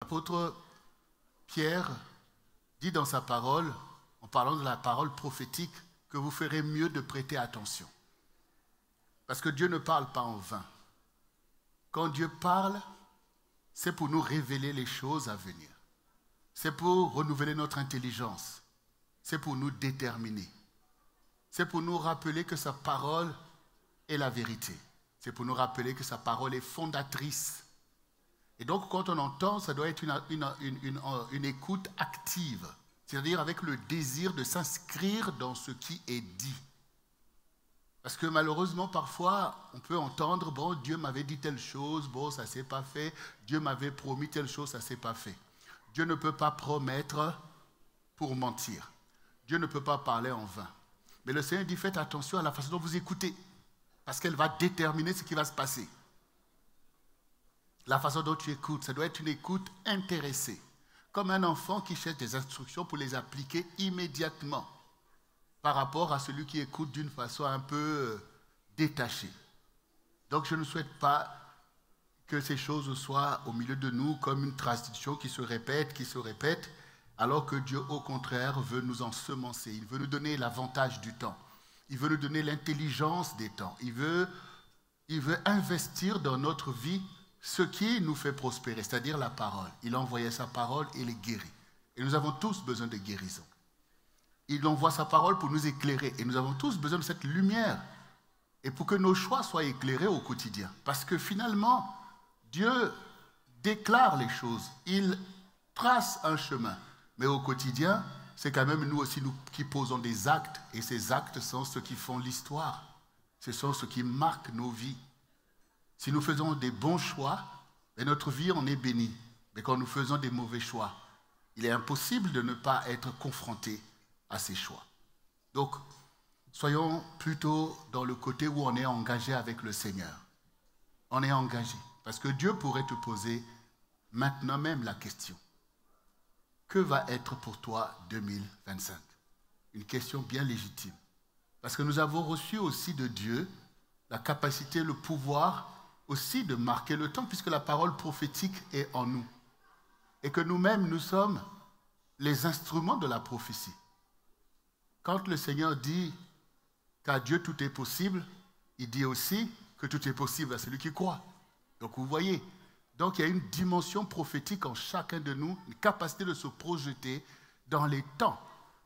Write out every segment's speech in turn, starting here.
L'apôtre Pierre dit dans sa parole, en parlant de la parole prophétique, que vous ferez mieux de prêter attention. Parce que Dieu ne parle pas en vain. Quand Dieu parle, c'est pour nous révéler les choses à venir. C'est pour renouveler notre intelligence. C'est pour nous déterminer. C'est pour nous rappeler que sa parole est la vérité. C'est pour nous rappeler que sa parole est fondatrice. Et donc, quand on entend, ça doit être une écoute active. C'est-à-dire avec le désir de s'inscrire dans ce qui est dit. Parce que malheureusement, parfois, on peut entendre, bon, Dieu m'avait dit telle chose, bon, ça ne s'est pas fait. Dieu m'avait promis telle chose, ça ne s'est pas fait. Dieu ne peut pas promettre pour mentir. Dieu ne peut pas parler en vain. Mais le Seigneur dit, faites attention à la façon dont vous écoutez. Parce qu'elle va déterminer ce qui va se passer. La façon dont tu écoutes, ça doit être une écoute intéressée. Comme un enfant qui cherche des instructions pour les appliquer immédiatement. Par rapport à celui qui écoute d'une façon un peu détachée. Donc je ne souhaite pas que ces choses soient au milieu de nous comme une tradition qui se répète, alors que Dieu, au contraire, veut nous ensemencer. Il veut nous donner l'avantage du temps. Il veut nous donner l'intelligence des temps. Il veut investir dans notre vie ce qui nous fait prospérer, c'est-à-dire la parole. Il a envoyé sa parole et les guérit. Et nous avons tous besoin de guérison. Il envoie sa parole pour nous éclairer. Et nous avons tous besoin de cette lumière. Et pour que nos choix soient éclairés au quotidien. Parce que finalement, Dieu déclare les choses. Il trace un chemin. Mais au quotidien, c'est quand même nous aussi qui posons des actes. Et ces actes sont ceux qui font l'histoire. Ce sont ceux qui marquent nos vies. Si nous faisons des bons choix, notre vie en est bénie. Mais quand nous faisons des mauvais choix, il est impossible de ne pas être confronté à ces choix. Donc, soyons plutôt dans le côté où on est engagé avec le Seigneur. On est engagé. Parce que Dieu pourrait te poser maintenant même la question. Que va être pour toi 2025? Une question bien légitime. Parce que nous avons reçu aussi de Dieu la capacité, le pouvoir aussi de marquer le temps, puisque la parole prophétique est en nous. Et que nous-mêmes, nous sommes les instruments de la prophétie. Quand le Seigneur dit qu'à Dieu tout est possible, il dit aussi que tout est possible à celui qui croit. Donc vous voyez, donc il y a une dimension prophétique en chacun de nous, une capacité de se projeter dans les temps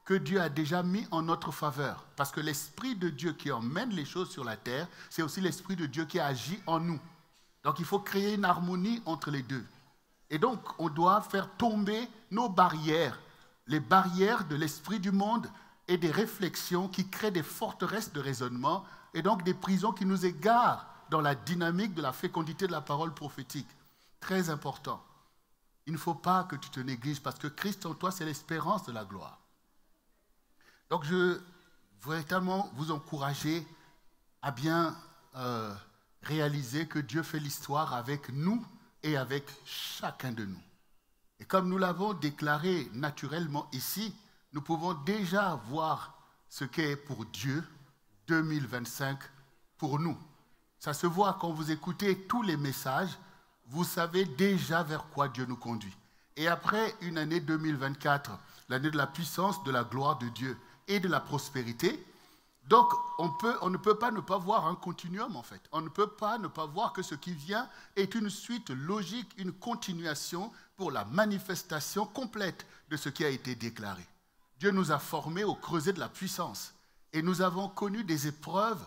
que Dieu a déjà mis en notre faveur. Parce que l'Esprit de Dieu qui emmène les choses sur la terre, c'est aussi l'Esprit de Dieu qui agit en nous. Donc il faut créer une harmonie entre les deux. Et donc on doit faire tomber nos barrières, les barrières de l'esprit du monde, et des réflexions qui créent des forteresses de raisonnement et donc des prisons qui nous égarent dans la dynamique de la fécondité de la parole prophétique. Très important. Il ne faut pas que tu te négliges parce que Christ en toi, c'est l'espérance de la gloire. Donc je voudrais tellement vous encourager à bien réaliser que Dieu fait l'histoire avec nous et avec chacun de nous. Et comme nous l'avons déclaré naturellement ici, nous pouvons déjà voir ce qu'est pour Dieu 2025 pour nous. Ça se voit quand vous écoutez tous les messages, vous savez déjà vers quoi Dieu nous conduit. Et après une année 2024, l'année de la puissance, de la gloire de Dieu et de la prospérité, donc on ne peut pas ne pas voir un continuum en fait. On ne peut pas ne pas voir que ce qui vient est une suite logique, une continuation pour la manifestation complète de ce qui a été déclaré. Dieu nous a formés au creuset de la puissance. Et nous avons connu des épreuves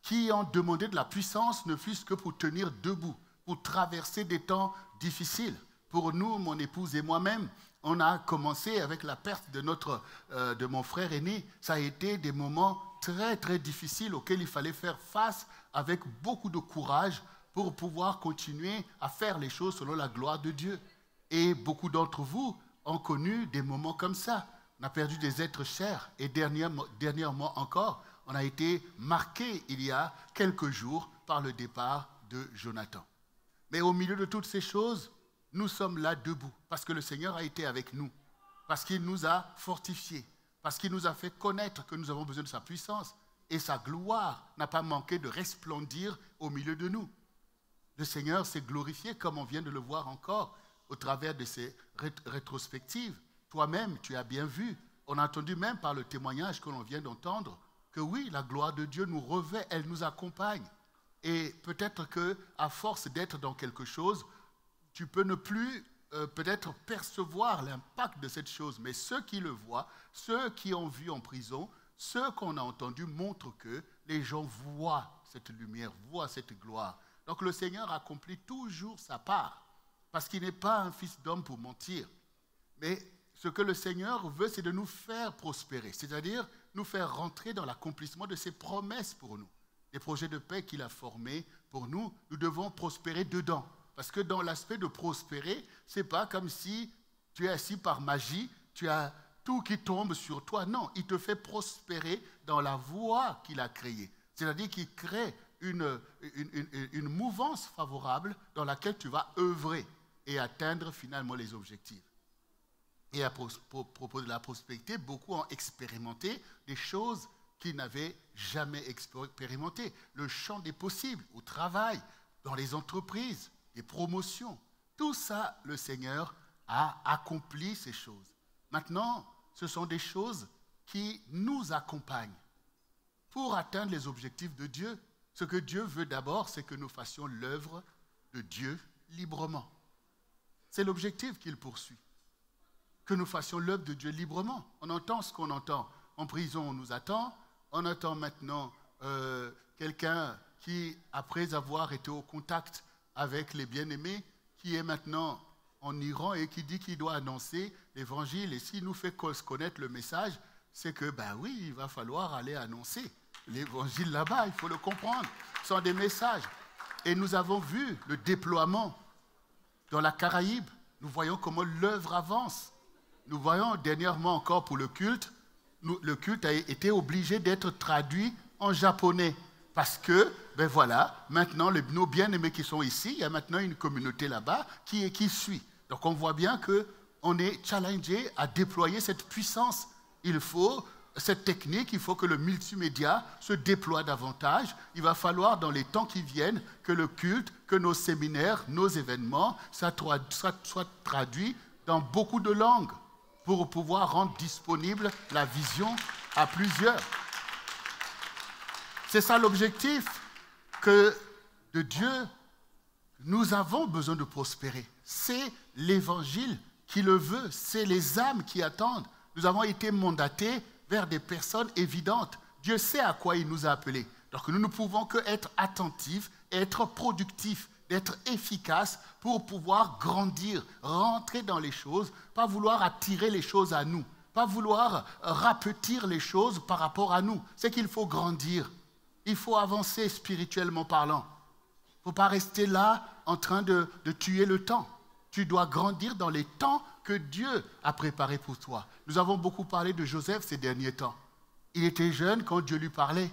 qui ont demandé de la puissance, ne fût-ce que pour tenir debout, pour traverser des temps difficiles. Pour nous, mon épouse et moi-même, on a commencé avec la perte de mon frère aîné. Ça a été des moments très, très difficiles auxquels il fallait faire face avec beaucoup de courage pour pouvoir continuer à faire les choses selon la gloire de Dieu. Et beaucoup d'entre vous ont connu des moments comme ça. On a perdu des êtres chers et dernièrement encore, on a été marqué il y a quelques jours par le départ de Jonathan. Mais au milieu de toutes ces choses, nous sommes là debout parce que le Seigneur a été avec nous, parce qu'il nous a fortifiés, parce qu'il nous a fait connaître que nous avons besoin de sa puissance et sa gloire n'a pas manqué de resplendir au milieu de nous. Le Seigneur s'est glorifié comme on vient de le voir encore au travers de ces rétrospectives. Toi-même, tu as bien vu, on a entendu même par le témoignage que l'on vient d'entendre, que oui, la gloire de Dieu nous revêt, elle nous accompagne. Et peut-être qu'à force d'être dans quelque chose, tu peux ne plus peut-être percevoir l'impact de cette chose. Mais ceux qui le voient, ceux qui ont vu en prison, ceux qu'on a entendus montrent que les gens voient cette lumière, voient cette gloire. Donc le Seigneur accomplit toujours sa part, parce qu'il n'est pas un fils d'homme pour mentir. Mais ce que le Seigneur veut, c'est de nous faire prospérer, c'est-à-dire nous faire rentrer dans l'accomplissement de ses promesses pour nous. Les projets de paix qu'il a formés pour nous, nous devons prospérer dedans. Parce que dans l'aspect de prospérer, ce n'est pas comme si tu es assis par magie, tu as tout qui tombe sur toi. Non, il te fait prospérer dans la voie qu'il a créée. C'est-à-dire qu'il crée une mouvance favorable dans laquelle tu vas œuvrer et atteindre finalement les objectifs. Et à propos de la prospérité, beaucoup ont expérimenté des choses qu'ils n'avaient jamais expérimentées. Le champ des possibles, au travail, dans les entreprises, les promotions. Tout ça, le Seigneur a accompli ces choses. Maintenant, ce sont des choses qui nous accompagnent pour atteindre les objectifs de Dieu. Ce que Dieu veut d'abord, c'est que nous fassions l'œuvre de Dieu librement. C'est l'objectif qu'il poursuit. Que nous fassions l'œuvre de Dieu librement. On entend ce qu'on entend. En prison, on nous attend. On attend maintenant quelqu'un qui, après avoir été au contact avec les bien-aimés, qui est maintenant en Iran et qui dit qu'il doit annoncer l'évangile. Et s'il nous fait connaître le message, c'est que, ben oui, il va falloir aller annoncer l'évangile là-bas. Il faut le comprendre. Ce sont des messages. Et nous avons vu le déploiement dans la Caraïbe. Nous voyons comment l'œuvre avance. Nous voyons dernièrement encore pour le culte a été obligé d'être traduit en japonais. Parce que, ben voilà, maintenant, nos bien-aimés qui sont ici, il y a maintenant une communauté là-bas qui suit. Donc on voit bien qu'on est challengé à déployer cette puissance. Il faut cette technique, il faut que le multimédia se déploie davantage. Il va falloir dans les temps qui viennent que le culte, que nos séminaires, nos événements, soient traduits dans beaucoup de langues pour pouvoir rendre disponible la vision à plusieurs. C'est ça l'objectif que de Dieu, nous avons besoin de prospérer. C'est l'évangile qui le veut, c'est les âmes qui attendent. Nous avons été mandatés vers des personnes évidentes. Dieu sait à quoi il nous a appelés. Donc nous ne pouvons qu'être attentifs, être productifs, d'être efficaces pour pouvoir grandir, rentrer dans les choses, pas vouloir attirer les choses à nous, pas vouloir rapetir les choses par rapport à nous. C'est qu'il faut grandir. Il faut avancer spirituellement parlant. Il ne faut pas rester là en train de tuer le temps. Tu dois grandir dans les temps que Dieu a préparés pour toi. Nous avons beaucoup parlé de Joseph ces derniers temps. Il était jeune quand Dieu lui parlait.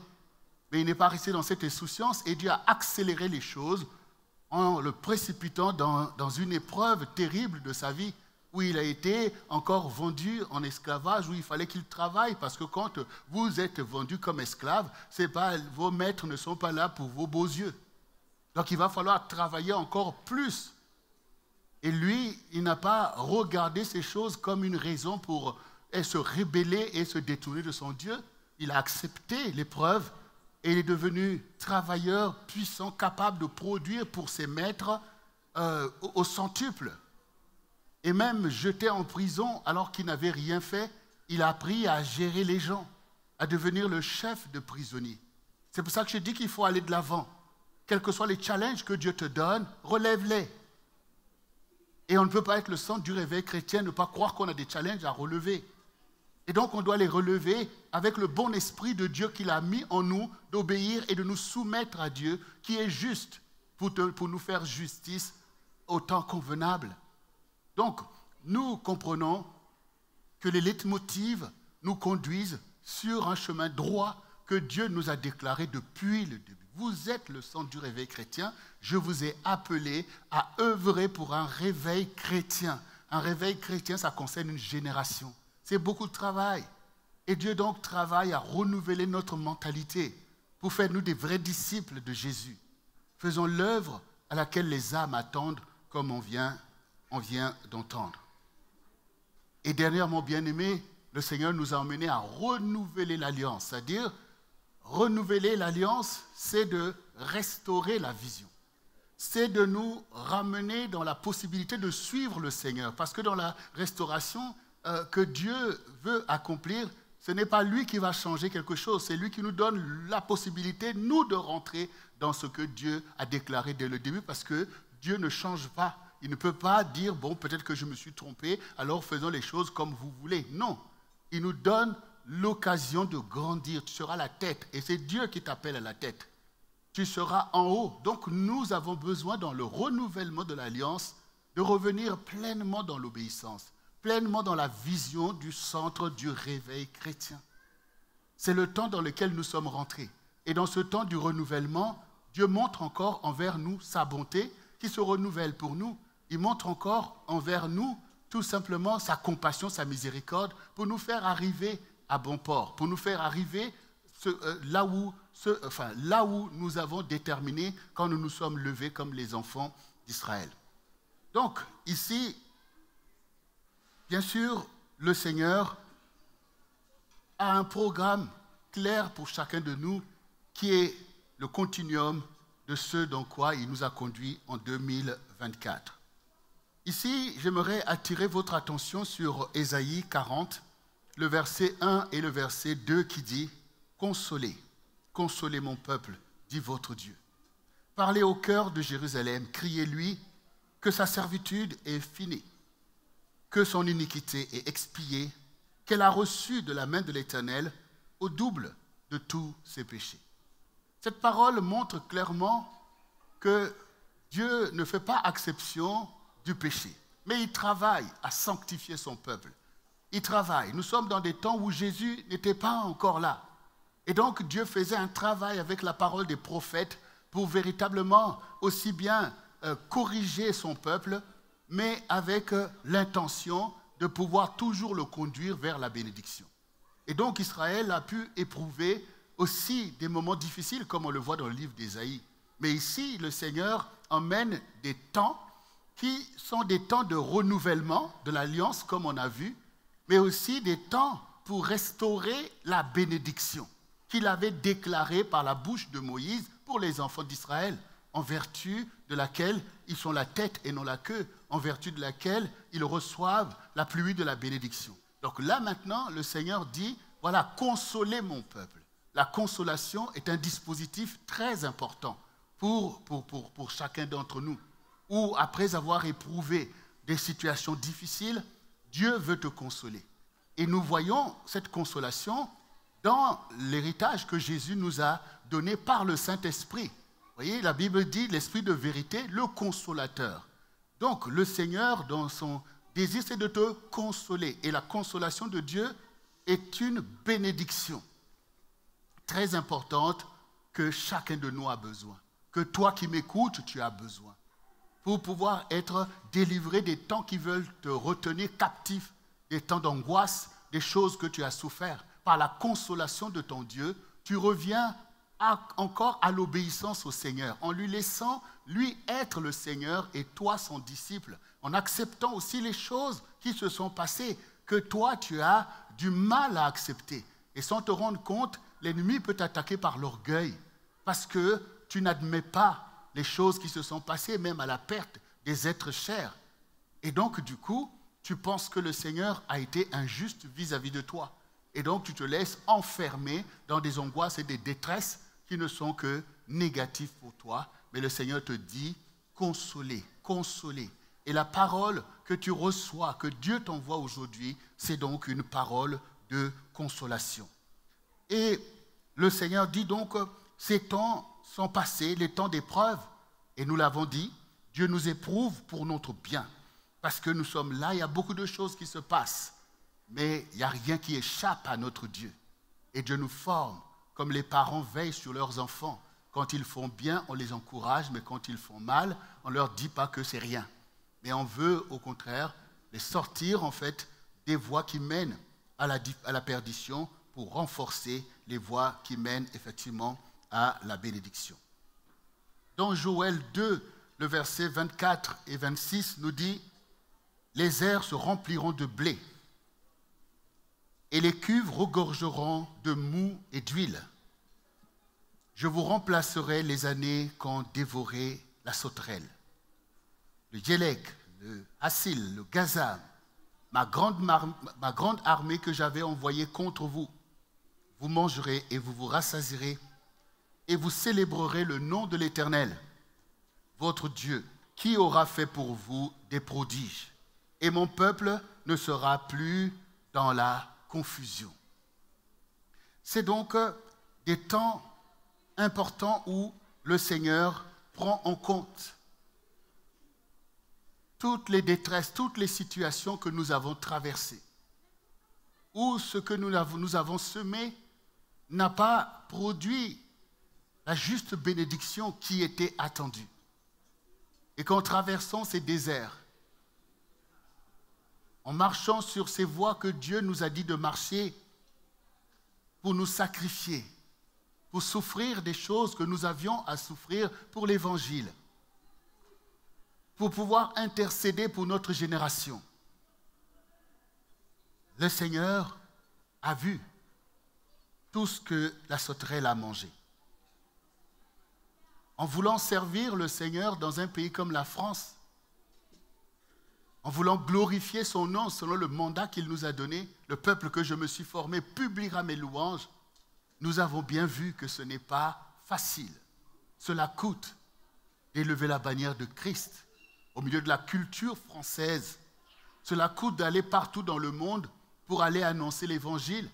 Mais il n'est pas resté dans cette insouciance et Dieu a accéléré les choses en le précipitant dans une épreuve terrible de sa vie où il a été encore vendu en esclavage, où il fallait qu'il travaille, parce que quand vous êtes vendu comme esclave, vos maîtres ne sont pas là pour vos beaux yeux. Donc il va falloir travailler encore plus. Et lui, il n'a pas regardé ces choses comme une raison pour se rebeller et se détourner de son Dieu. Il a accepté l'épreuve et il est devenu travailleur puissant, capable de produire pour ses maîtres au centuple. Et même jeté en prison alors qu'il n'avait rien fait, il a appris à gérer les gens, à devenir le chef de prisonniers. C'est pour ça que je dis qu'il faut aller de l'avant. Quels que soient les challenges que Dieu te donne, relève-les. Et on ne peut pas être le centre du réveil chrétien, ne pas croire qu'on a des challenges à relever. Et donc on doit les relever avec le bon esprit de Dieu qu'il a mis en nous, d'obéir et de nous soumettre à Dieu, qui est juste pour nous faire justice au temps convenable. Donc, nous comprenons que les leitmotivs nous conduisent sur un chemin droit que Dieu nous a déclaré depuis le début. Vous êtes le centre du réveil chrétien. Je vous ai appelé à œuvrer pour un réveil chrétien. Un réveil chrétien, ça concerne une génération. C'est beaucoup de travail. Et Dieu donc travaille à renouveler notre mentalité pour faire nous des vrais disciples de Jésus. Faisons l'œuvre à laquelle les âmes attendent, comme on vient on vient d'entendre. Et dernièrement, bien-aimé, le Seigneur nous a emmenés à renouveler l'alliance. C'est-à-dire, renouveler l'alliance, c'est de restaurer la vision. C'est de nous ramener dans la possibilité de suivre le Seigneur. Parce que dans la restauration que Dieu veut accomplir, ce n'est pas lui qui va changer quelque chose, c'est lui qui nous donne la possibilité, nous, de rentrer dans ce que Dieu a déclaré dès le début, parce que Dieu ne change pas. Il ne peut pas dire, bon, peut-être que je me suis trompé, alors faisons les choses comme vous voulez. Non, il nous donne l'occasion de grandir. Tu seras la tête, et c'est Dieu qui t'appelle à la tête. Tu seras en haut. Donc nous avons besoin, dans le renouvellement de l'alliance, de revenir pleinement dans l'obéissance, pleinement dans la vision du centre du réveil chrétien. C'est le temps dans lequel nous sommes rentrés. Et dans ce temps du renouvellement, Dieu montre encore envers nous sa bonté qui se renouvelle pour nous. Il montre encore envers nous tout simplement sa compassion, sa miséricorde pour nous faire arriver à bon port, pour nous faire arriver là où nous avons déterminé quand nous nous sommes levés comme les enfants d'Israël. Donc, ici, bien sûr, le Seigneur a un programme clair pour chacun de nous qui est le continuum de ce dans quoi il nous a conduits en 2024. Ici, j'aimerais attirer votre attention sur Ésaïe 40, le verset 1 et le verset 2 qui dit « Consolez, consolez mon peuple, dit votre Dieu. Parlez au cœur de Jérusalem, criez-lui que sa servitude est finie, que son iniquité est expiée, qu'elle a reçu de la main de l'Éternel au double de tous ses péchés. » Cette parole montre clairement que Dieu ne fait pas exception du péché, mais il travaille à sanctifier son peuple. Il travaille. Nous sommes dans des temps où Jésus n'était pas encore là. Et donc Dieu faisait un travail avec la parole des prophètes pour véritablement aussi bien corriger son peuple, mais avec l'intention de pouvoir toujours le conduire vers la bénédiction. Et donc Israël a pu éprouver aussi des moments difficiles, comme on le voit dans le livre d'Ésaïe. Mais ici, le Seigneur emmène des temps qui sont des temps de renouvellement de l'alliance, comme on a vu, mais aussi des temps pour restaurer la bénédiction qu'il avait déclarée par la bouche de Moïse pour les enfants d'Israël, en vertu de laquelle ils sont la tête et non la queue, en vertu de laquelle ils reçoivent la pluie de la bénédiction. Donc là maintenant, le Seigneur dit, voilà, consolez mon peuple. La consolation est un dispositif très important pour chacun d'entre nous, où après avoir éprouvé des situations difficiles, Dieu veut te consoler. Et nous voyons cette consolation dans l'héritage que Jésus nous a donné par le Saint-Esprit. Vous voyez, la Bible dit l'Esprit de vérité, le consolateur. Donc le Seigneur, dans son désir, c'est de te consoler. Et la consolation de Dieu est une bénédiction très importante que chacun de nous a besoin, que toi qui m'écoutes, tu as besoin, pour pouvoir être délivré des temps qui veulent te retenir captif, des temps d'angoisse, des choses que tu as souffert. Par la consolation de ton Dieu, tu reviens encore à l'obéissance au Seigneur, en lui laissant lui être le Seigneur et toi son disciple, en acceptant aussi les choses qui se sont passées, que toi tu as du mal à accepter. Et sans te rendre compte, l'ennemi peut t'attaquer par l'orgueil, parce que tu n'admets pas les choses qui se sont passées, même à la perte des êtres chers. Et donc, du coup, tu penses que le Seigneur a été injuste vis-à-vis de toi. Et donc, tu te laisses enfermer dans des angoisses et des détresses qui ne sont que négatives pour toi. Mais le Seigneur te dit, consolez, consolez. Et la parole que tu reçois, que Dieu t'envoie aujourd'hui, c'est donc une parole de consolation. Et le Seigneur dit donc, ces temps sont passés, les temps d'épreuve. Et nous l'avons dit, Dieu nous éprouve pour notre bien. Parce que nous sommes là, il y a beaucoup de choses qui se passent. Mais il n'y a rien qui échappe à notre Dieu. Et Dieu nous forme, comme les parents veillent sur leurs enfants. Quand ils font bien, on les encourage, mais quand ils font mal, on ne leur dit pas que c'est rien. Mais on veut, au contraire, les sortir, en fait, des voies qui mènent à la perdition pour renforcer les voies qui mènent, effectivement, à la bénédiction. Dans Joël 2, le verset 24 et 26 nous dit « les airs se rempliront de blé, et les cuves regorgeront de mou et d'huile. Je vous remplacerai les années qu'ont dévoré la sauterelle. Le Yélek, le Hassil, le Gazam, ma grande armée que j'avais envoyée contre vous. Vous mangerez et vous vous rassasierez, et vous célébrerez le nom de l'Éternel, votre Dieu, qui aura fait pour vous des prodiges. Et mon peuple ne sera plus dans la confusion. C'est donc des temps importants où le Seigneur prend en compte toutes les détresses, toutes les situations que nous avons traversées, où ce que nous avons semé n'a pas produit la juste bénédiction qui était attendue. Et qu'en traversant ces déserts, en marchant sur ces voies que Dieu nous a dit de marcher pour nous sacrifier, pour souffrir des choses que nous avions à souffrir pour l'Évangile, pour pouvoir intercéder pour notre génération. Le Seigneur a vu tout ce que la sauterelle a mangé. En voulant servir le Seigneur dans un pays comme la France, en voulant glorifier son nom selon le mandat qu'il nous a donné, le peuple que je me suis formé publiera mes louanges, nous avons bien vu que ce n'est pas facile. Cela coûte d'élever la bannière de Christ au milieu de la culture française. Cela coûte d'aller partout dans le monde pour aller annoncer l'Évangile.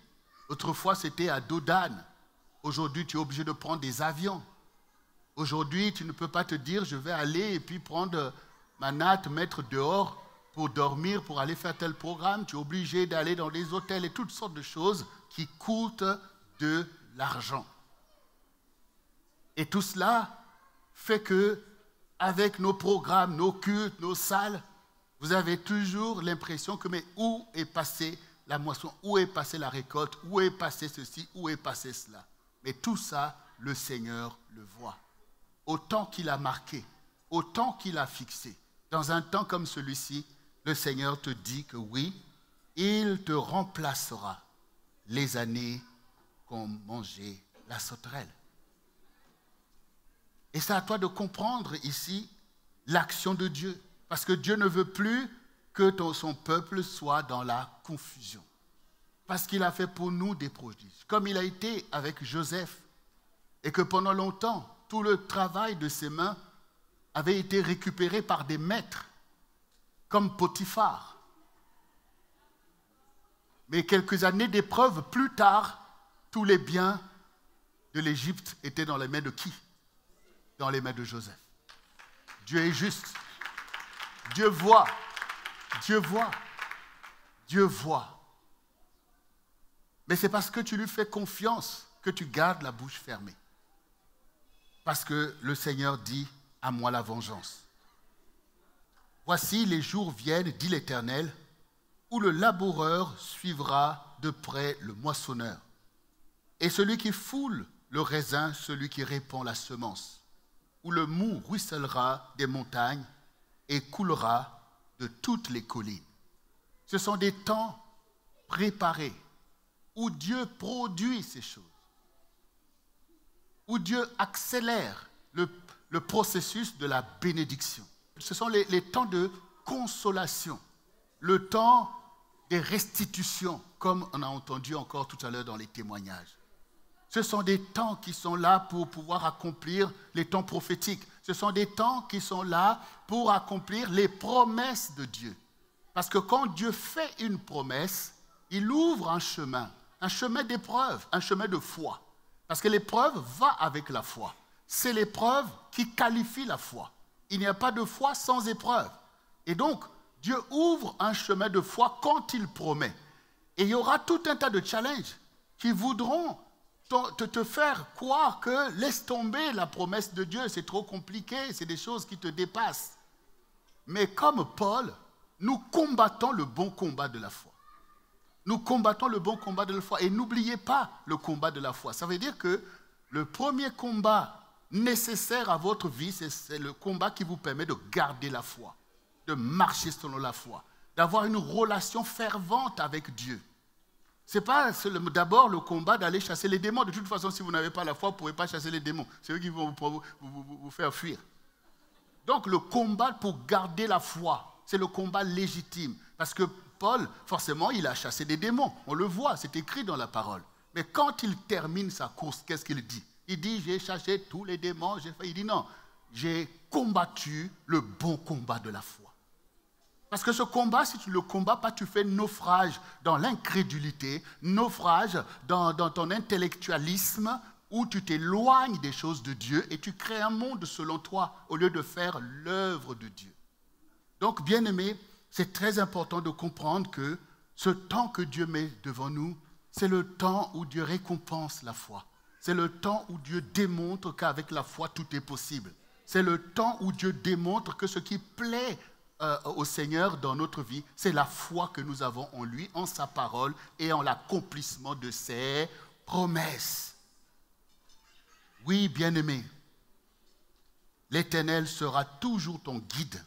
Autrefois, c'était à dos d'âne. Aujourd'hui, tu es obligé de prendre des avions. Aujourd'hui, tu ne peux pas te dire, je vais aller et puis prendre ma natte, mettre dehors pour dormir, pour aller faire tel programme. Tu es obligé d'aller dans des hôtels et toutes sortes de choses qui coûtent de l'argent. Et tout cela fait que, avec nos programmes, nos cultes, nos salles, vous avez toujours l'impression que, mais où est passée la moisson, où est passée la récolte, où est passé ceci, où est passé cela. Mais tout ça, le Seigneur le voit. Au temps qu'il a marqué, au temps qu'il a fixé. Dans un temps comme celui-ci, le Seigneur te dit que oui, il te remplacera les années qu'ont mangé la sauterelle. Et c'est à toi de comprendre ici l'action de Dieu. Parce que Dieu ne veut plus que son peuple soit dans la confusion. Parce qu'il a fait pour nous des prodiges. Comme il a été avec Joseph. Et que pendant longtemps, tout le travail de ses mains avait été récupéré par des maîtres, comme Potiphar. Mais quelques années d'épreuve plus tard, tous les biens de l'Égypte étaient dans les mains de qui? Dans les mains de Joseph. Dieu est juste. Dieu voit. Dieu voit. Dieu voit. Mais c'est parce que tu lui fais confiance que tu gardes la bouche fermée. Parce que le Seigneur dit, à moi la vengeance. Voici les jours viennent, dit l'Éternel, où le laboureur suivra de près le moissonneur. Et celui qui foule le raisin, celui qui répand la semence. Où le mou ruissellera des montagnes et coulera de toutes les collines. Ce sont des temps préparés où Dieu produit ces choses. Où Dieu accélère le processus de la bénédiction. Ce sont les temps de consolation, le temps des restitutions, comme on a entendu encore tout à l'heure dans les témoignages. Ce sont des temps qui sont là pour pouvoir accomplir les temps prophétiques. Ce sont des temps qui sont là pour accomplir les promesses de Dieu. Parce que quand Dieu fait une promesse, il ouvre un chemin d'épreuve, un chemin de foi. Parce que l'épreuve va avec la foi. C'est l'épreuve qui qualifie la foi. Il n'y a pas de foi sans épreuve. Et donc, Dieu ouvre un chemin de foi quand il promet. Et il y aura tout un tas de challenges qui voudront te faire croire que laisse tomber la promesse de Dieu, c'est trop compliqué, c'est des choses qui te dépassent. Mais comme Paul, nous combattons le bon combat de la foi. Nous combattons le bon combat de la foi. Et n'oubliez pas le combat de la foi. Ça veut dire que le premier combat nécessaire à votre vie, c'est le combat qui vous permet de garder la foi, de marcher selon la foi, d'avoir une relation fervente avec Dieu. Ce n'est pas d'abord le combat d'aller chasser les démons. De toute façon, si vous n'avez pas la foi, vous ne pourrez pas chasser les démons. C'est eux qui vont vous faire fuir. Donc le combat pour garder la foi, c'est le combat légitime. Parce que Paul, forcément, il a chassé des démons. On le voit, c'est écrit dans la parole. Mais quand il termine sa course, qu'est-ce qu'il dit? Il dit, j'ai chassé tous les démons. Il dit, non, j'ai combattu le bon combat de la foi. Parce que ce combat, si tu ne le combats pas, tu fais naufrage dans l'incrédulité, naufrage dans ton intellectualisme, où tu t'éloignes des choses de Dieu et tu crées un monde selon toi, au lieu de faire l'œuvre de Dieu. Donc, bien-aimés, c'est très important de comprendre que ce temps que Dieu met devant nous, c'est le temps où Dieu récompense la foi. C'est le temps où Dieu démontre qu'avec la foi, tout est possible. C'est le temps où Dieu démontre que ce qui plaît au Seigneur dans notre vie, c'est la foi que nous avons en lui, en sa parole et en l'accomplissement de ses promesses. Oui, bien-aimé, l'Éternel sera toujours ton guide.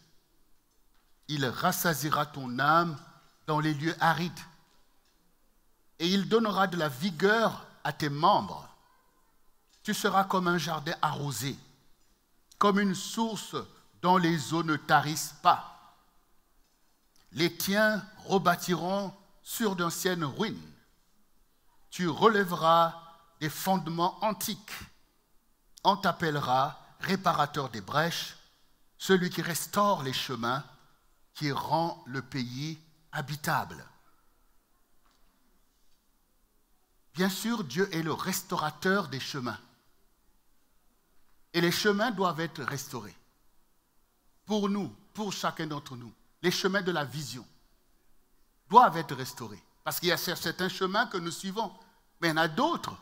Il rassasiera ton âme dans les lieux arides. Et il donnera de la vigueur à tes membres. Tu seras comme un jardin arrosé, comme une source dont les eaux ne tarissent pas. Les tiens rebâtiront sur d'anciennes ruines. Tu relèveras des fondements antiques. On t'appellera réparateur des brèches, celui qui restaure les chemins, qui rend le pays habitable. Bien sûr, Dieu est le restaurateur des chemins. Et les chemins doivent être restaurés. Pour nous, pour chacun d'entre nous, les chemins de la vision doivent être restaurés. Parce qu'il y a certains chemins que nous suivons, mais il y en a d'autres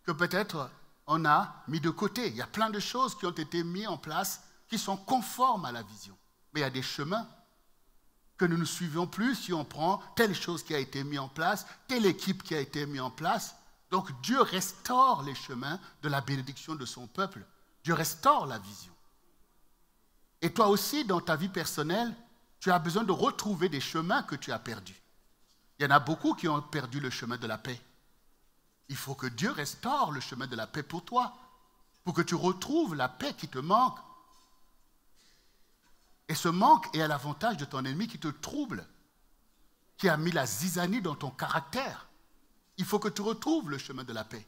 que peut-être on a mis de côté. Il y a plein de choses qui ont été mises en place qui sont conformes à la vision. Mais il y a des chemins que nous ne suivons plus si on prend telle chose qui a été mise en place, telle équipe qui a été mise en place. Donc Dieu restaure les chemins de la bénédiction de son peuple. Dieu restaure la vision. Et toi aussi, dans ta vie personnelle, tu as besoin de retrouver des chemins que tu as perdus. Il y en a beaucoup qui ont perdu le chemin de la paix. Il faut que Dieu restaure le chemin de la paix pour toi, pour que tu retrouves la paix qui te manque. Et ce manque est à l'avantage de ton ennemi qui te trouble, qui a mis la zizanie dans ton caractère. Il faut que tu retrouves le chemin de la paix.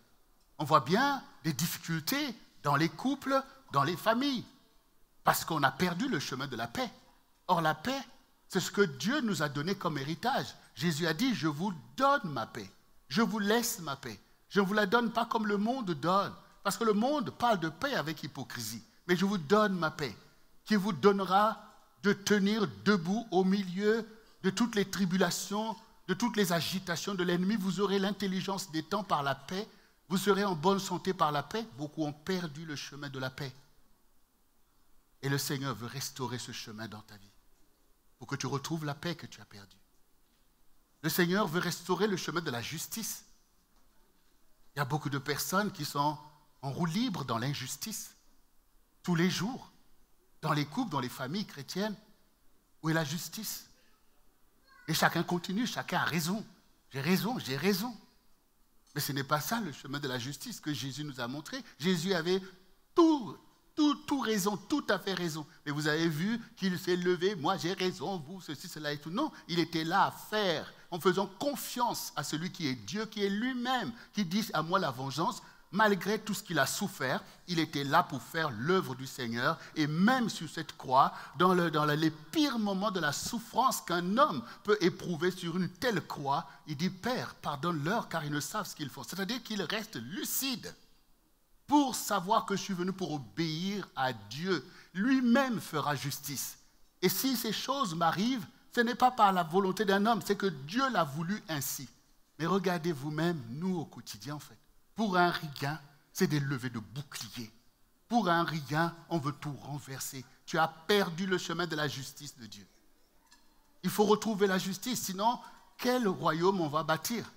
On voit bien des difficultés dans les couples, dans les familles, parce qu'on a perdu le chemin de la paix. Or, la paix, c'est ce que Dieu nous a donné comme héritage. Jésus a dit, je vous donne ma paix. Je vous laisse ma paix. Je ne vous la donne pas comme le monde donne. Parce que le monde parle de paix avec hypocrisie. Mais je vous donne ma paix, qui vous donnera de tenir debout au milieu de toutes les tribulations, de toutes les agitations de l'ennemi. Vous aurez l'intelligence des temps par la paix. Vous serez en bonne santé par la paix. Beaucoup ont perdu le chemin de la paix. Et le Seigneur veut restaurer ce chemin dans ta vie, pour que tu retrouves la paix que tu as perdue. Le Seigneur veut restaurer le chemin de la justice. Il y a beaucoup de personnes qui sont en roue libre dans l'injustice, tous les jours, dans les couples, dans les familles chrétiennes. Où est la justice? Et chacun continue, chacun a raison. J'ai raison, j'ai raison. Mais ce n'est pas ça le chemin de la justice que Jésus nous a montré. Jésus avait tout raison, tout à fait raison. Mais vous avez vu qu'il s'est levé, moi j'ai raison, vous, ceci, cela et tout. Non, il était là à faire, en faisant confiance à celui qui est Dieu, qui est lui-même, qui dit à moi la vengeance. Malgré tout ce qu'il a souffert, il était là pour faire l'œuvre du Seigneur. Et même sur cette croix, dans les pires moments de la souffrance qu'un homme peut éprouver sur une telle croix, il dit, Père, pardonne-leur car ils ne savent ce qu'ils font. C'est-à-dire qu'il reste lucide pour savoir que je suis venu pour obéir à Dieu. Lui-même fera justice. Et si ces choses m'arrivent, ce n'est pas par la volonté d'un homme, c'est que Dieu l'a voulu ainsi. Mais regardez vous-même, nous au quotidien en fait. Pour un rien, c'est des levées de boucliers. Pour un rien, on veut tout renverser. Tu as perdu le chemin de la justice de Dieu. Il faut retrouver la justice, sinon, quel royaume on va bâtir?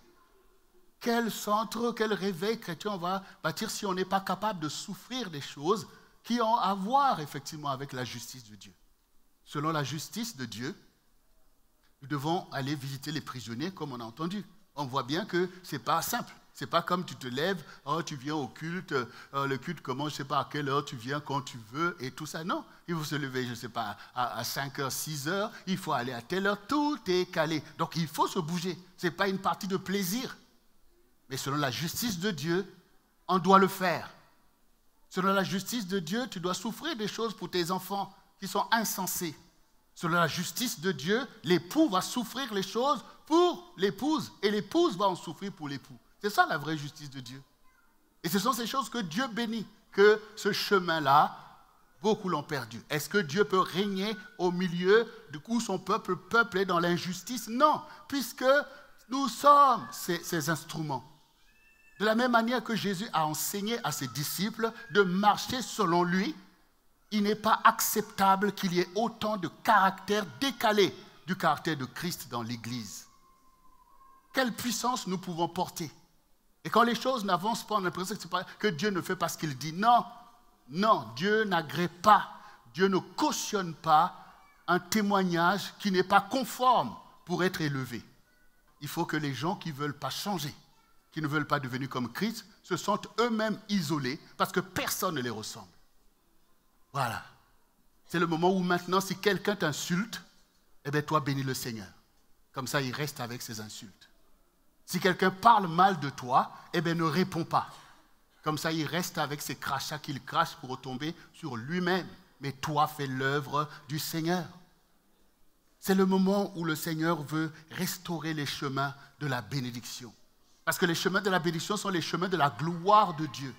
Quel centre, quel réveil chrétien on va bâtir si on n'est pas capable de souffrir des choses qui ont à voir effectivement avec la justice de Dieu? Selon la justice de Dieu, Nous devons aller visiter les prisonniers comme on a entendu. On voit bien que ce n'est pas simple. Ce n'est pas comme tu te lèves, oh, tu viens au culte, le culte commence, je ne sais pas à quelle heure, tu viens quand tu veux et tout ça. Non, il faut se lever, je ne sais pas, à 5 heures, 6 heures, il faut aller à telle heure, tout est calé. Donc il faut se bouger. Ce n'est pas une partie de plaisir. Mais selon la justice de Dieu, on doit le faire. Selon la justice de Dieu, tu dois souffrir des choses pour tes enfants qui sont insensés. Selon la justice de Dieu, l'époux va souffrir les choses pour l'épouse et l'épouse va en souffrir pour l'époux. C'est ça la vraie justice de Dieu. Et ce sont ces choses que Dieu bénit, que ce chemin-là, beaucoup l'ont perdu. Est-ce que Dieu peut régner au milieu du coup son peuple est dans l'injustice? Non, puisque nous sommes ces instruments. De la même manière que Jésus a enseigné à ses disciples de marcher selon lui, il n'est pas acceptable qu'il y ait autant de caractères décalés du caractère de Christ dans l'Église. Quelle puissance nous pouvons porter? Et quand les choses n'avancent pas, on a l'impression que Dieu ne fait pas ce qu'il dit. Non, non, Dieu n'agrée pas, Dieu ne cautionne pas un témoignage qui n'est pas conforme pour être élevé. Il faut que les gens qui ne veulent pas changer, qui ne veulent pas devenir comme Christ, se sentent eux-mêmes isolés parce que personne ne les ressemble. Voilà. C'est le moment où maintenant, si quelqu'un t'insulte, eh bien toi, bénis le Seigneur. Comme ça, il reste avec ses insultes. Si quelqu'un parle mal de toi, eh bien ne réponds pas. Comme ça, il reste avec ses crachats qu'il crache pour retomber sur lui-même. Mais toi, fais l'œuvre du Seigneur. C'est le moment où le Seigneur veut restaurer les chemins de la bénédiction. Parce que les chemins de la bénédiction sont les chemins de la gloire de Dieu,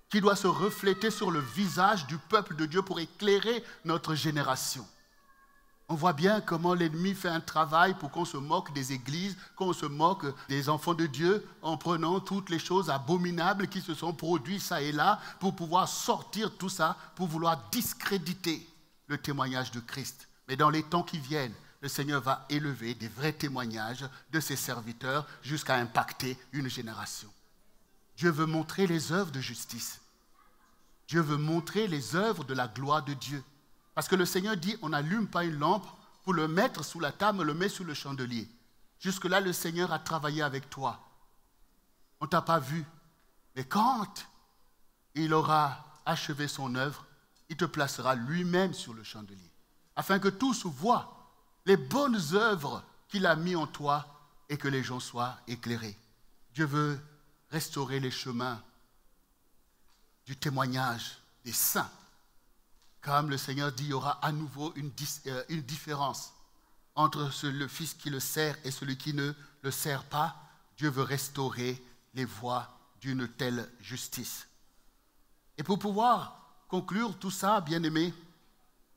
qui doit se refléter sur le visage du peuple de Dieu pour éclairer notre génération. On voit bien comment l'ennemi fait un travail pour qu'on se moque des églises, qu'on se moque des enfants de Dieu en prenant toutes les choses abominables qui se sont produites ça et là pour pouvoir sortir tout ça, pour vouloir discréditer le témoignage de Christ. Mais dans les temps qui viennent, le Seigneur va élever des vrais témoignages de ses serviteurs jusqu'à impacter une génération. Dieu veut montrer les œuvres de justice. Dieu veut montrer les œuvres de la gloire de Dieu. Parce que le Seigneur dit, on n'allume pas une lampe pour le mettre sous la table, on le met sous le chandelier. Jusque-là, le Seigneur a travaillé avec toi. On ne t'a pas vu. Mais quand il aura achevé son œuvre, il te placera lui-même sur le chandelier. Afin que tous voient les bonnes œuvres qu'il a mises en toi et que les gens soient éclairés. Dieu veut restaurer les chemins du témoignage des saints. Comme le Seigneur dit, il y aura à nouveau une différence entre le Fils qui le sert et celui qui ne le sert pas. Dieu veut restaurer les voies d'une telle justice. Et pour pouvoir conclure tout ça, bien-aimés,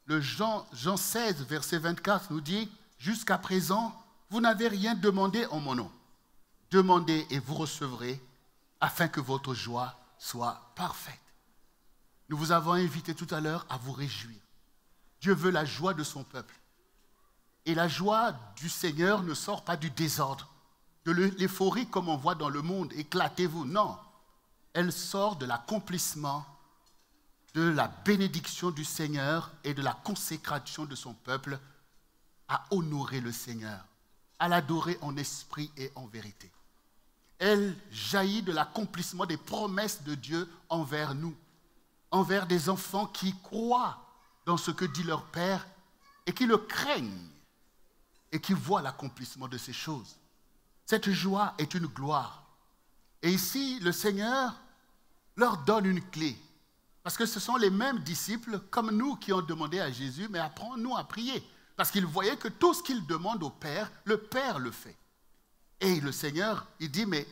le Jean 16, verset 24 nous dit « Jusqu'à présent, vous n'avez rien demandé en mon nom. Demandez et vous recevrez, afin que votre joie soit parfaite. » Nous vous avons invité tout à l'heure à vous réjouir. Dieu veut la joie de son peuple. Et la joie du Seigneur ne sort pas du désordre, de l'euphorie comme on voit dans le monde. Éclatez-vous. Non. Elle sort de l'accomplissement de la bénédiction du Seigneur et de la consécration de son peuple à honorer le Seigneur, à l'adorer en esprit et en vérité. Elle jaillit de l'accomplissement des promesses de Dieu envers nous, envers des enfants qui croient dans ce que dit leur Père et qui le craignent et qui voient l'accomplissement de ces choses. Cette joie est une gloire. Et ici, le Seigneur leur donne une clé. Parce que ce sont les mêmes disciples comme nous qui ont demandé à Jésus, mais apprends-nous à prier. Parce qu'ils voyaient que tout ce qu'ils demandent au Père, le Père le fait. Et le Seigneur, il dit, mais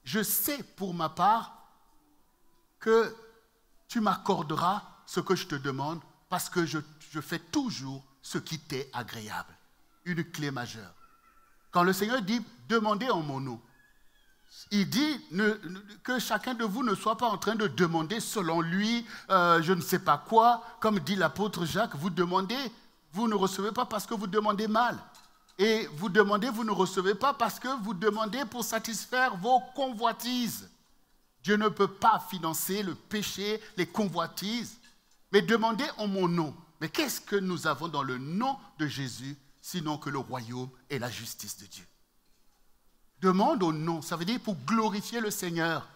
je sais pour ma part que tu m'accorderas ce que je te demande parce que je fais toujours ce qui t'est agréable. Une clé majeure. Quand le Seigneur dit, demandez en mon nom, il dit que chacun de vous ne soit pas en train de demander selon lui, je ne sais pas quoi. Comme dit l'apôtre Jacques, vous demandez, vous ne recevez pas parce que vous demandez mal. Et vous demandez, vous ne recevez pas parce que vous demandez pour satisfaire vos convoitises. Dieu ne peut pas financer le péché, les convoitises. Mais demandez en mon nom. Mais qu'est-ce que nous avons dans le nom de Jésus? sinon que le royaume et la justice de Dieu. Demande au nom, ça veut dire pour glorifier le Seigneur.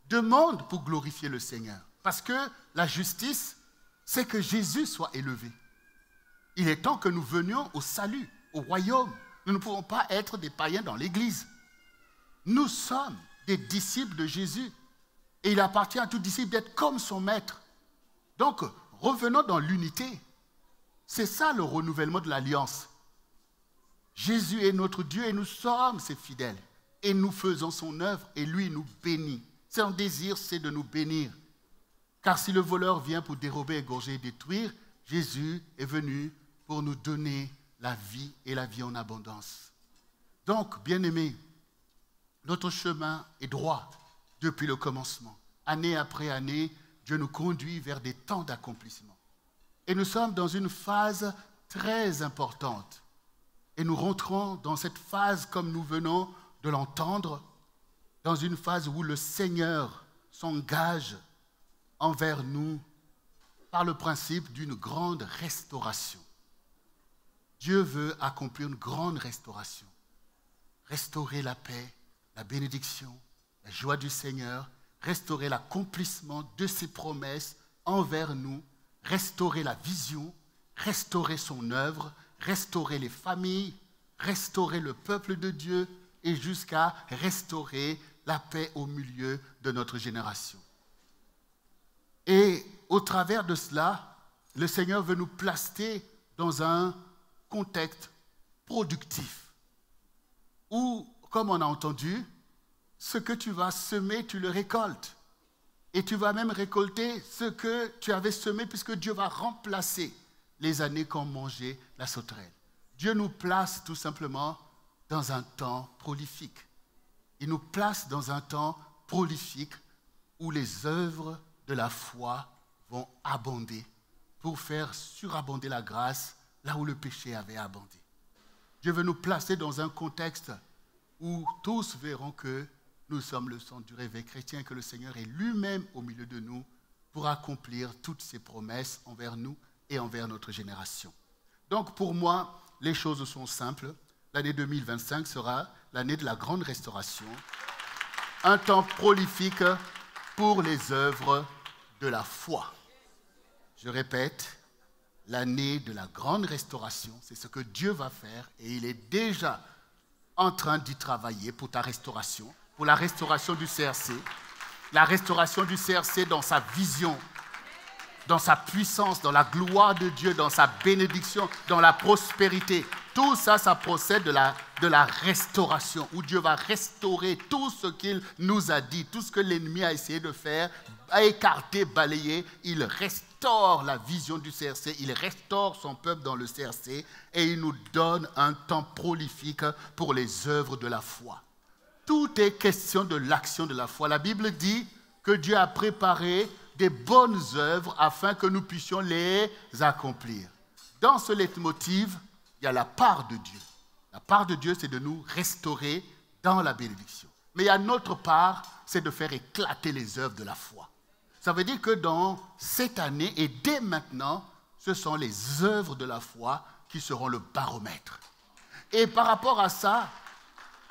Demande pour glorifier le Seigneur. Parce que la justice, c'est que Jésus soit élevé. Il est temps que nous venions au salut, au royaume. Nous ne pouvons pas être des païens dans l'Église. Nous sommes des disciples de Jésus. Et il appartient à tout disciple d'être comme son maître. Donc, revenons dans l'unité. C'est ça le renouvellement de l'alliance. Jésus est notre Dieu et nous sommes ses fidèles. Et nous faisons son œuvre et lui nous bénit. Son désir, c'est de nous bénir. Car si le voleur vient pour dérober, égorger et détruire, Jésus est venu pour nous donner la vie et la vie en abondance. Donc, bien-aimés, notre chemin est droit depuis le commencement. Année après année, Dieu nous conduit vers des temps d'accomplissement. Et nous sommes dans une phase très importante. Et nous rentrons dans cette phase, comme nous venons de l'entendre, dans une phase où le Seigneur s'engage envers nous par le principe d'une grande restauration. Dieu veut accomplir une grande restauration. Restaurer la paix, la bénédiction, la joie du Seigneur, restaurer l'accomplissement de ses promesses envers nous, restaurer la vision, restaurer son œuvre, restaurer les familles, restaurer le peuple de Dieu et jusqu'à restaurer la paix au milieu de notre génération. Et au travers de cela, le Seigneur veut nous placer dans un contexte productif où, comme on a entendu, ce que tu vas semer, tu le récoltes. Et tu vas même récolter ce que tu avais semé puisque Dieu va remplacer les années qu'ont mangé la sauterelle. Dieu nous place tout simplement dans un temps prolifique. Il nous place dans un temps prolifique où les œuvres de la foi vont abonder pour faire surabonder la grâce là où le péché avait abondé. Dieu veut nous placer dans un contexte où tous verront que nous sommes le centre du réveil chrétien, que le Seigneur est lui-même au milieu de nous pour accomplir toutes ses promesses envers nous et envers notre génération. Donc pour moi, les choses sont simples. L'année 2025 sera l'année de la grande restauration, un temps prolifique pour les œuvres de la foi. Je répète, l'année de la grande restauration, c'est ce que Dieu va faire et il est déjà en train d'y travailler pour ta restauration, pour la restauration du CRC, la restauration du CRC dans sa vision, dans sa puissance, dans la gloire de Dieu, dans sa bénédiction, dans la prospérité. Tout ça, ça procède de la restauration, où Dieu va restaurer tout ce qu'il nous a dit, tout ce que l'ennemi a essayé de faire, a écarté, balayé. Il restaure la vision du CRC, il restaure son peuple dans le CRC et il nous donne un temps prolifique pour les œuvres de la foi. Tout est question de l'action de la foi. La Bible dit que Dieu a préparé des bonnes œuvres afin que nous puissions les accomplir. Dans ce leitmotiv, il y a la part de Dieu. La part de Dieu, c'est de nous restaurer dans la bénédiction. Mais il y a notre part, c'est de faire éclater les œuvres de la foi. Ça veut dire que dans cette année et dès maintenant, ce sont les œuvres de la foi qui seront le baromètre. Et par rapport à ça,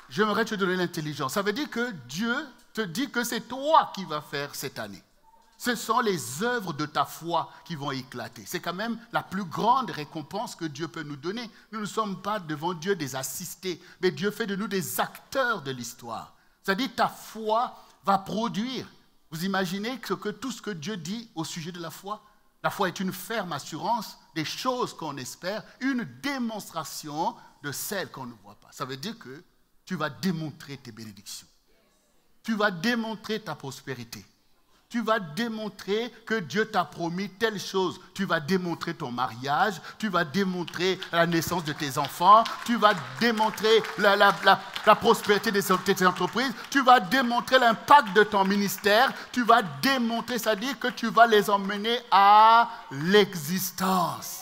j'aimerais te donner l'intelligence. Ça veut dire que Dieu te dit que c'est toi qui vas faire cette année. Ce sont les œuvres de ta foi qui vont éclater. C'est quand même la plus grande récompense que Dieu peut nous donner. Nous ne sommes pas devant Dieu des assistés, mais Dieu fait de nous des acteurs de l'histoire. C'est-à-dire que ta foi va produire. Vous imaginez tout ce que Dieu dit au sujet de la foi? La foi est une ferme assurance des choses qu'on espère, une démonstration de celles qu'on ne voit pas. Ça veut dire que tu vas démontrer tes bénédictions. Tu vas démontrer ta prospérité. Tu vas démontrer que Dieu t'a promis telle chose. Tu vas démontrer ton mariage. Tu vas démontrer la naissance de tes enfants. Tu vas démontrer la prospérité de tes entreprises. Tu vas démontrer l'impact de ton ministère. Tu vas démontrer, c'est-à-dire que tu vas les emmener à l'existence.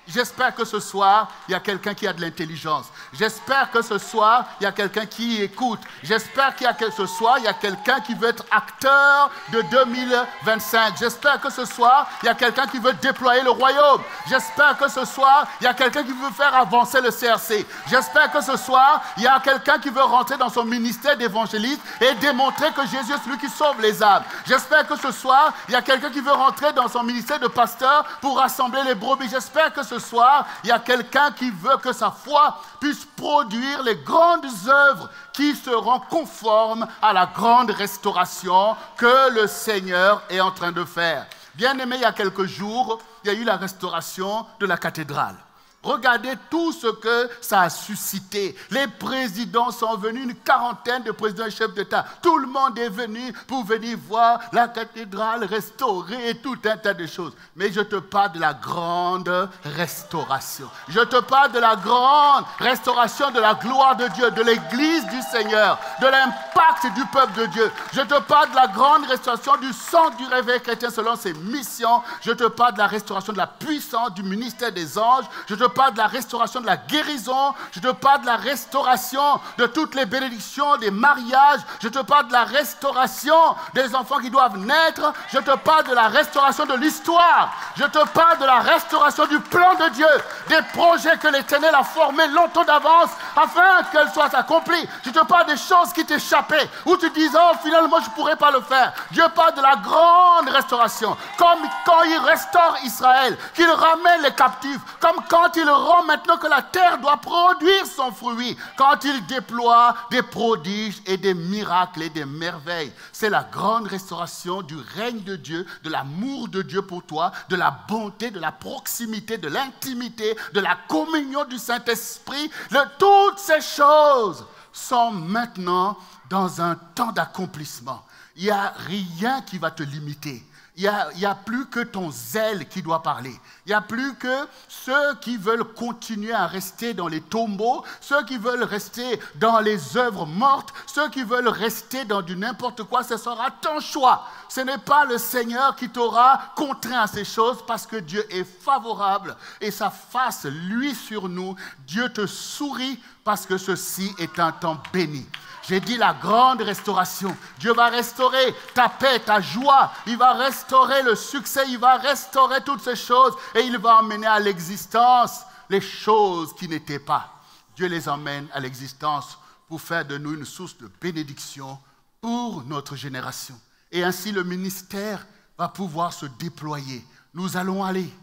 J'espère que ce soir, il y a quelqu'un qui a de l'intelligence. J'espère que ce soir, il y a quelqu'un qui écoute. J'espère que ce soir, il y a quelqu'un qui veut être acteur de 2025. J'espère que ce soir, il y a quelqu'un qui veut déployer le royaume. J'espère que ce soir, il y a quelqu'un qui veut faire avancer le CRC. J'espère que ce soir, il y a quelqu'un qui veut rentrer dans son ministère d'évangéliste et démontrer que Jésus est celui qui sauve les âmes. J'espère que ce soir, il y a quelqu'un qui veut rentrer dans son ministère de pasteur pour rassembler les brebis. J'espère que ce soir, il y a quelqu'un qui veut que sa foi puisse produire les grandes œuvres qui seront conformes à la grande restauration que le Seigneur est en train de faire. Bien aimé, il y a quelques jours, il y a eu la restauration de la cathédrale. Regardez tout ce que ça a suscité. Les présidents sont venus, une quarantaine de présidents et chefs d'État. Tout le monde est venu pour venir voir la cathédrale restaurée et tout un tas de choses. Mais je te parle de la grande restauration. Je te parle de la grande restauration de la gloire de Dieu, de l'Église du Seigneur, de l'impact du peuple de Dieu. Je te parle de la grande restauration du centre du réveil chrétien selon ses missions. Je te parle de la restauration de la puissance du ministère des anges. Je te parle de la restauration de la guérison, je te parle de la restauration de toutes les bénédictions, des mariages, je te parle de la restauration des enfants qui doivent naître, je te parle de la restauration de l'histoire, je te parle de la restauration du plan de Dieu, des projets que l'Éternel a formés longtemps d'avance afin qu'elles soient accomplies. Je te parle des choses qui t'échappaient, où tu disais, oh finalement je ne pourrais pas le faire. Dieu parle de la grande restauration, comme quand il restaure Israël, qu'il ramène les captifs, comme quand il rend maintenant que la terre doit produire son fruit, quand il déploie des prodiges et des miracles et des merveilles. C'est la grande restauration du règne de Dieu, de l'amour de Dieu pour toi, de la bonté, de la proximité, de l'intimité, de la communion du Saint-Esprit. Toutes ces choses sont maintenant dans un temps d'accomplissement. Il n'y a rien qui va te limiter. Il n'y a plus que ton zèle qui doit parler. Il n'y a plus que ceux qui veulent continuer à rester dans les tombeaux, ceux qui veulent rester dans les œuvres mortes, ceux qui veulent rester dans du n'importe quoi. Ce sera ton choix. Ce n'est pas le Seigneur qui t'aura contraint à ces choses parce que Dieu est favorable et sa face luit sur nous. Dieu te sourit parce que ceci est un temps béni. J'ai dit la grande restauration. Dieu va restaurer ta paix, ta joie. Il va restaurer le succès. Il va restaurer toutes ces choses. Et il va emmener à l'existence les choses qui n'étaient pas. Dieu les emmène à l'existence pour faire de nous une source de bénédiction pour notre génération. Et ainsi le ministère va pouvoir se déployer. Nous allons aller.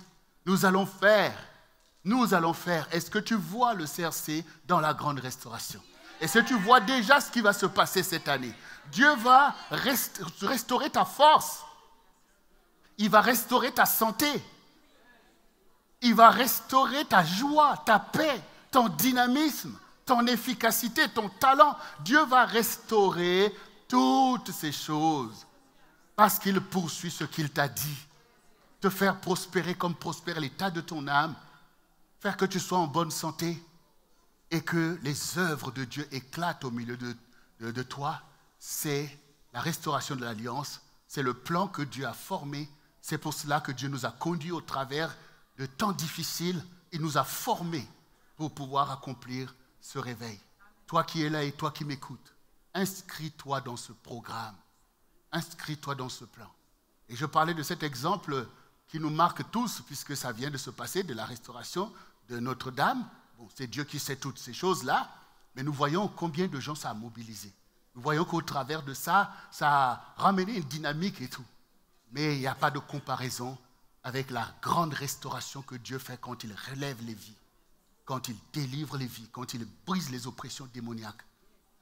Nous allons faire. Nous allons faire. Est-ce que tu vois le CRC dans la grande restauration? Est-ce que tu vois déjà ce qui va se passer cette année? Dieu va restaurer ta force. Il va restaurer ta santé. Il va restaurer ta joie, ta paix, ton dynamisme, ton efficacité, ton talent. Dieu va restaurer toutes ces choses parce qu'il poursuit ce qu'il t'a dit. Te faire prospérer comme prospère l'état de ton âme. Faire que tu sois en bonne santé. Et que les œuvres de Dieu éclatent au milieu de toi, c'est la restauration de l'alliance, c'est le plan que Dieu a formé, c'est pour cela que Dieu nous a conduits au travers de temps difficiles, il nous a formés pour pouvoir accomplir ce réveil. Toi qui es là et toi qui m'écoutes, inscris-toi dans ce programme, inscris-toi dans ce plan. Et je parlais de cet exemple qui nous marque tous, puisque ça vient de se passer, de la restauration de Notre-Dame. Bon, c'est Dieu qui sait toutes ces choses-là, mais nous voyons combien de gens ça a mobilisé. Nous voyons qu'au travers de ça, ça a ramené une dynamique et tout. Mais il n'y a pas de comparaison avec la grande restauration que Dieu fait quand il relève les vies, quand il délivre les vies, quand il brise les oppressions démoniaques,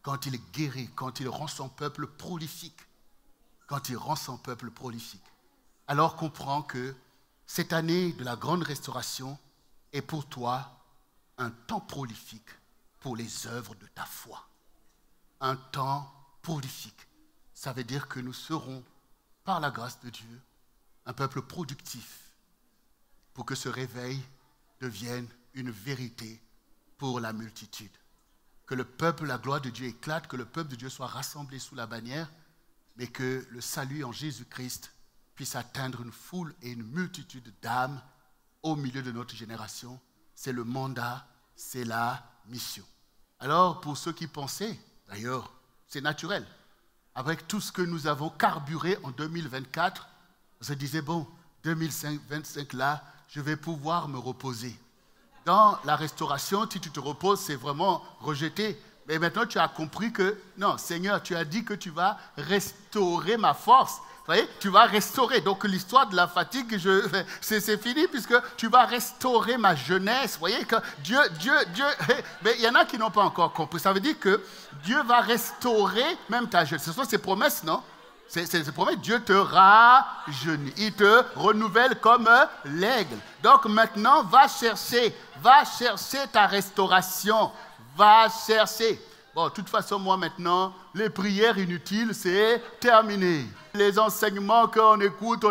quand il guérit, quand il rend son peuple prolifique. Quand il rend son peuple prolifique. Alors comprends que cette année de la grande restauration est pour toi un temps prolifique pour les œuvres de ta foi. Un temps prolifique. Ça veut dire que nous serons, par la grâce de Dieu, un peuple productif pour que ce réveil devienne une vérité pour la multitude. Que le peuple, la gloire de Dieu éclate, que le peuple de Dieu soit rassemblé sous la bannière, mais que le salut en Jésus-Christ puisse atteindre une foule et une multitude d'âmes au milieu de notre génération. C'est le mandat, c'est la mission. Alors, pour ceux qui pensaient, d'ailleurs, c'est naturel, avec tout ce que nous avons carburé en 2024, on se disait, bon, 2025 là, je vais pouvoir me reposer. Dans la restauration, si tu te reposes, c'est vraiment rejeté. Mais maintenant, tu as compris que, non, Seigneur, tu as dit que tu vas restaurer ma force. Vous voyez, tu vas restaurer. Donc, l'histoire de la fatigue, c'est fini puisque tu vas restaurer ma jeunesse. Vous voyez que Dieu, mais il y en a qui n'ont pas encore compris. Ça veut dire que Dieu va restaurer même ta jeunesse. Ce sont ses promesses, non? C'est ses promesses. Dieu te rajeunit. Il te renouvelle comme l'aigle. Donc, maintenant, va chercher ta restauration. Va chercher. Bon, de toute façon, moi maintenant, les prières inutiles, c'est terminé. Les enseignements qu'on écoute,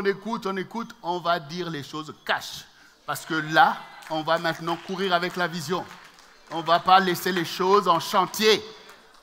on va dire les choses cash. Parce que là, on va maintenant courir avec la vision. On ne va pas laisser les choses en chantier.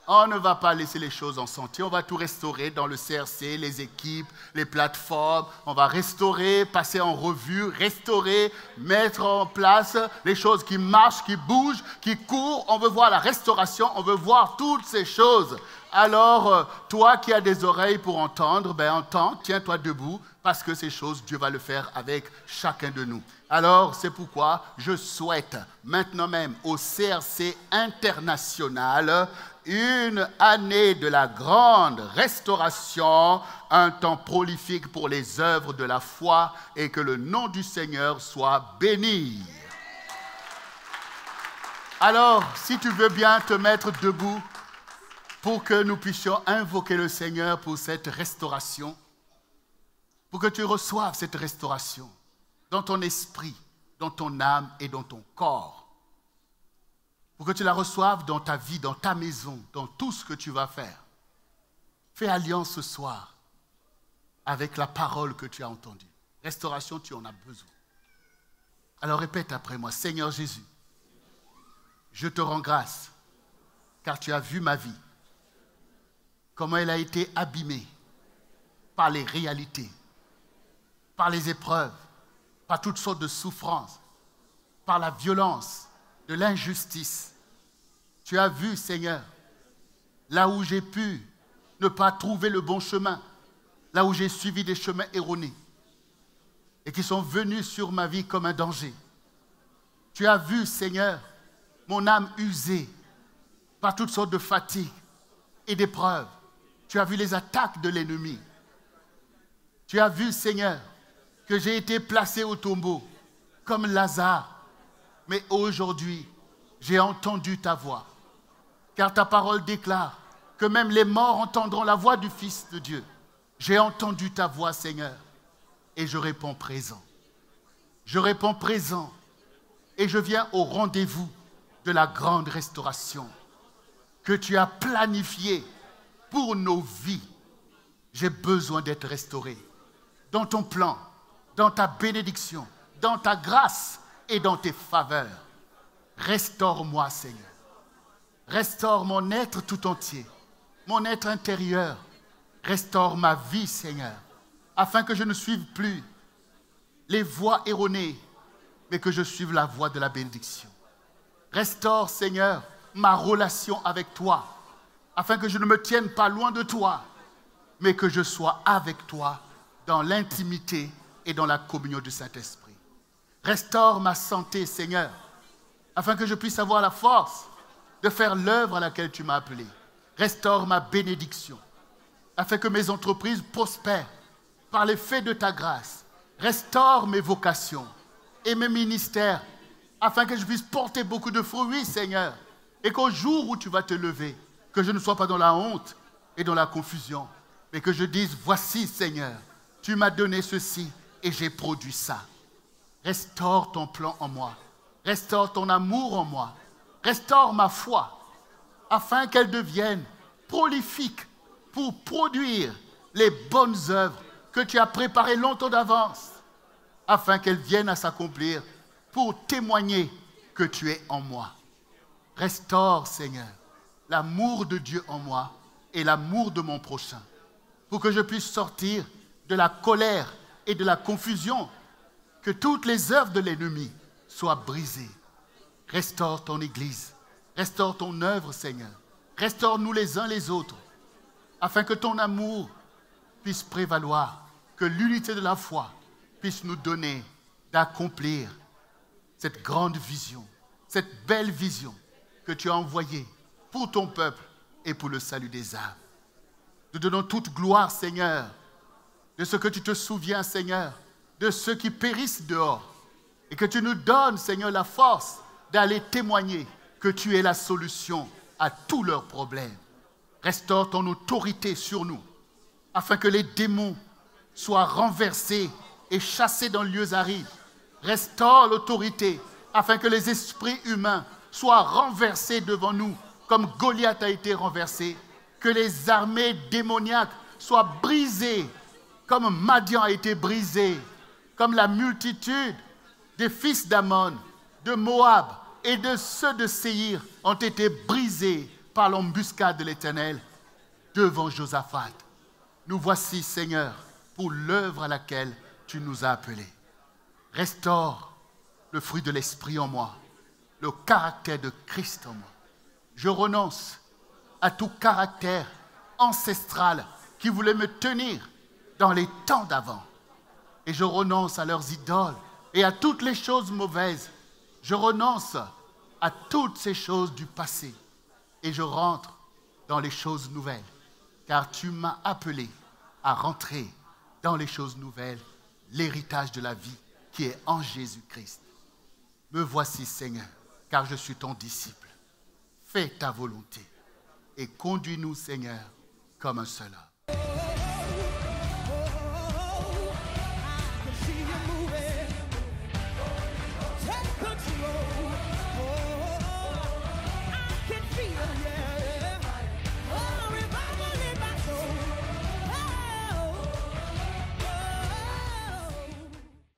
On ne va pas laisser les choses en chantier. On va tout restaurer dans le CRC, les équipes, les plateformes. On va restaurer, passer en revue, restaurer, mettre en place les choses qui marchent, qui bougent, qui courent. On veut voir la restauration, on veut voir toutes ces choses. Alors, toi qui as des oreilles pour entendre, ben entends, tiens-toi debout, parce que ces choses, Dieu va le faire avec chacun de nous. Alors, c'est pourquoi je souhaite maintenant même au CRC international une année de la grande restauration, un temps prolifique pour les œuvres de la foi et que le nom du Seigneur soit béni. Alors, si tu veux bien te mettre debout pour que nous puissions invoquer le Seigneur pour cette restauration, pour que tu reçoives cette restauration dans ton esprit, dans ton âme et dans ton corps. Pour que tu la reçoives dans ta vie, dans ta maison, dans tout ce que tu vas faire. Fais alliance ce soir avec la parole que tu as entendue. Restauration, tu en as besoin. Alors répète après moi, Seigneur Jésus, je te rends grâce, car tu as vu ma vie, comment elle a été abîmée par les réalités, par les épreuves, par toutes sortes de souffrances, par la violence, de l'injustice. Tu as vu, Seigneur, là où j'ai pu ne pas trouver le bon chemin, là où j'ai suivi des chemins erronés et qui sont venus sur ma vie comme un danger. Tu as vu, Seigneur, mon âme usée par toutes sortes de fatigues et d'épreuves. Tu as vu les attaques de l'ennemi. Tu as vu, Seigneur, que j'ai été placé au tombeau comme Lazare. Mais aujourd'hui, j'ai entendu ta voix. Car ta parole déclare que même les morts entendront la voix du Fils de Dieu. J'ai entendu ta voix, Seigneur, et je réponds présent. Je réponds présent et je viens au rendez-vous de la grande restauration que tu as planifiée pour nos vies. J'ai besoin d'être restauré dans ton plan, dans ta bénédiction, dans ta grâce et dans tes faveurs. Restaure-moi, Seigneur. Restaure mon être tout entier, mon être intérieur. Restaure ma vie, Seigneur, afin que je ne suive plus les voies erronées, mais que je suive la voie de la bénédiction. Restaure, Seigneur, ma relation avec toi, afin que je ne me tienne pas loin de toi, mais que je sois avec toi dans l'intimité et dans la communion du Saint-Esprit. Restaure ma santé, Seigneur, afin que je puisse avoir la force de faire l'œuvre à laquelle tu m'as appelé. Restaure ma bénédiction, afin que mes entreprises prospèrent par l'effet de ta grâce. Restaure mes vocations et mes ministères, afin que je puisse porter beaucoup de fruits, Seigneur, et qu'au jour où tu vas te lever, que je ne sois pas dans la honte et dans la confusion, mais que je dise, voici, Seigneur, tu m'as donné ceci et j'ai produit ça. Restaure ton plan en moi. Restaure ton amour en moi. Restaure ma foi, afin qu'elle devienne prolifique pour produire les bonnes œuvres que tu as préparées longtemps d'avance, afin qu'elles viennent à s'accomplir pour témoigner que tu es en moi. Restaure, Seigneur, l'amour de Dieu en moi et l'amour de mon prochain, pour que je puisse sortir de la colère et de la confusion que toutes les œuvres de l'ennemi soient brisées. Restaure ton Église, restaure ton œuvre, Seigneur. Restaure-nous les uns les autres, afin que ton amour puisse prévaloir, que l'unité de la foi puisse nous donner d'accomplir cette grande vision, cette belle vision que tu as envoyée pour ton peuple et pour le salut des âmes. Nous donnons toute gloire, Seigneur, de ce que tu te souviens, Seigneur, de ceux qui périssent dehors, et que tu nous donnes, Seigneur, la force d'aller témoigner que tu es la solution à tous leurs problèmes. Restaure ton autorité sur nous, afin que les démons soient renversés et chassés dans les lieux arides. Restaure l'autorité, afin que les esprits humains soient renversés devant nous, comme Goliath a été renversé. Que les armées démoniaques soient brisées, comme Madian a été brisé, comme la multitude des fils d'Ammon, de Moab et de ceux de Séhir ont été brisés par l'embuscade de l'Éternel devant Josaphat. Nous voici, Seigneur, pour l'œuvre à laquelle tu nous as appelés. Restaure le fruit de l'Esprit en moi, le caractère de Christ en moi. Je renonce à tout caractère ancestral qui voulait me tenir dans les temps d'avant. Et je renonce à leurs idoles et à toutes les choses mauvaises. Je renonce à toutes ces choses du passé. Et je rentre dans les choses nouvelles. Car tu m'as appelé à rentrer dans les choses nouvelles, l'héritage de la vie qui est en Jésus-Christ. Me voici, Seigneur, car je suis ton disciple. Fais ta volonté et conduis-nous, Seigneur, comme un seul homme.